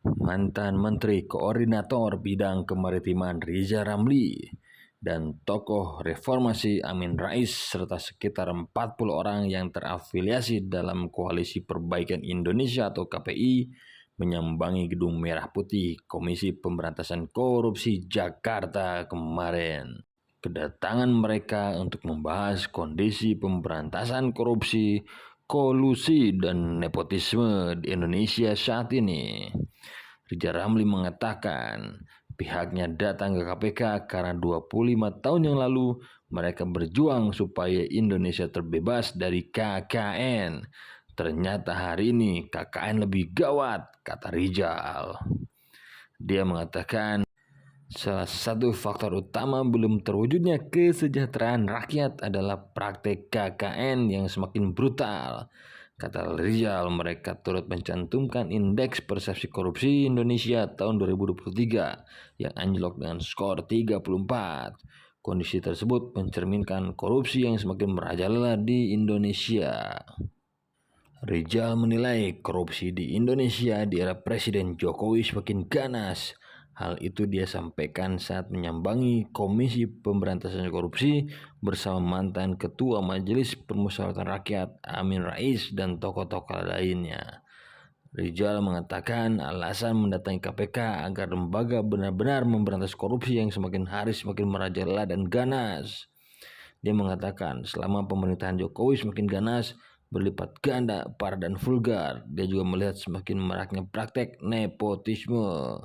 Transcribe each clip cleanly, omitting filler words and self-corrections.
mantan Menteri Koordinator Bidang Kemaritiman Riza Ramli, dan tokoh reformasi Amin Rais serta sekitar 40 orang yang terafiliasi dalam Koalisi Perbaikan Indonesia atau KPI menyambangi Gedung Merah Putih Komisi Pemberantasan Korupsi Jakarta kemarin. Kedatangan mereka untuk membahas kondisi pemberantasan korupsi, kolusi, dan nepotisme di Indonesia saat ini. Riza Ramli mengatakan pihaknya datang ke KPK karena 25 tahun yang lalu mereka berjuang supaya Indonesia terbebas dari KKN. Ternyata hari ini KKN lebih gawat, kata Rizal. Dia mengatakan salah satu faktor utama belum terwujudnya kesejahteraan rakyat adalah praktek KKN yang semakin brutal. Kata Rizal, mereka turut mencantumkan Indeks Persepsi Korupsi Indonesia tahun 2023 yang anjlok dengan skor 34. Kondisi tersebut mencerminkan korupsi yang semakin merajalela di Indonesia. Rizal menilai korupsi di Indonesia di era Presiden Jokowi semakin ganas. Hal itu dia sampaikan saat menyambangi Komisi Pemberantasan Korupsi bersama mantan Ketua Majelis Permusyawaratan Rakyat Amin Rais dan tokoh-tokoh lainnya. Rizal mengatakan alasan mendatangi KPK agar lembaga benar-benar memberantas korupsi yang semakin hari semakin merajalela dan ganas. Dia mengatakan selama pemerintahan Jokowi semakin ganas, berlipat ganda, parah dan vulgar. Dia juga melihat semakin maraknya praktek nepotisme.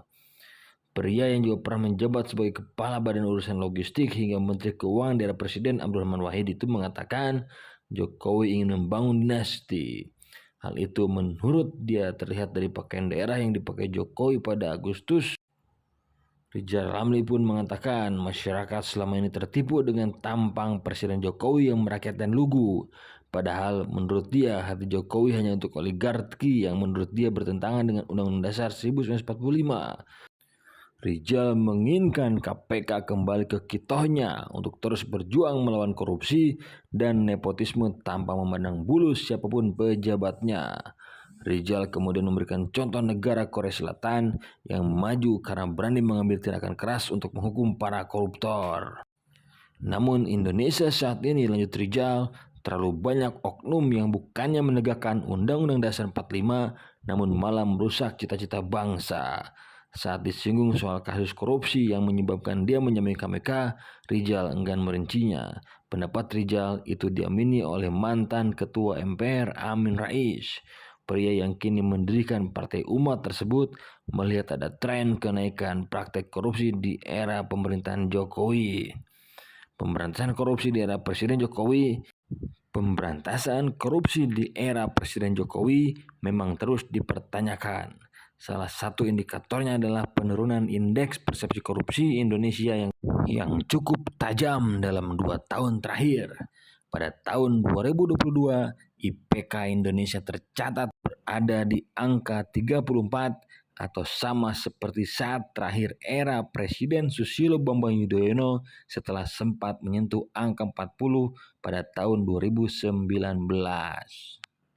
Pria yang juga pernah menjabat sebagai Kepala Badan Urusan Logistik hingga Menteri Keuangan di era Presiden Abdurrahman Wahid itu mengatakan Jokowi ingin membangun dinasti. Hal itu menurut dia terlihat dari pakaian daerah yang dipakai Jokowi pada Agustus. Riza Ramli pun mengatakan masyarakat selama ini tertipu dengan tampang Presiden Jokowi yang merakyat dan lugu. Padahal menurut dia hati Jokowi hanya untuk oligarki yang menurut dia bertentangan dengan Undang-Undang Dasar 1945. Rizal menginginkan KPK kembali ke kitohnya untuk terus berjuang melawan korupsi dan nepotisme tanpa memandang bulu siapapun pejabatnya. Rizal kemudian memberikan contoh negara Korea Selatan yang maju karena berani mengambil tindakan keras untuk menghukum para koruptor. Namun Indonesia saat ini, lanjut Rizal, terlalu banyak oknum yang bukannya menegakkan Undang-Undang Dasar 45 namun malah merusak cita-cita bangsa. Saat disinggung soal kasus korupsi yang menyebabkan dia menyamai KPK, Rizal enggan merincinya. Pendapat Rizal itu diamini oleh mantan Ketua MPR Amin Rais. Pria yang kini mendirikan Partai Umat tersebut melihat ada tren kenaikan praktek korupsi di era pemerintahan Jokowi. Pemberantasan korupsi di era Presiden Jokowi memang terus dipertanyakan. Salah satu indikatornya adalah penurunan indeks persepsi korupsi Indonesia yang cukup tajam dalam 2 tahun terakhir. Pada tahun 2022, IPK Indonesia tercatat berada di angka 34 atau sama seperti saat terakhir era Presiden Susilo Bambang Yudhoyono setelah sempat menyentuh angka 40 pada tahun 2019.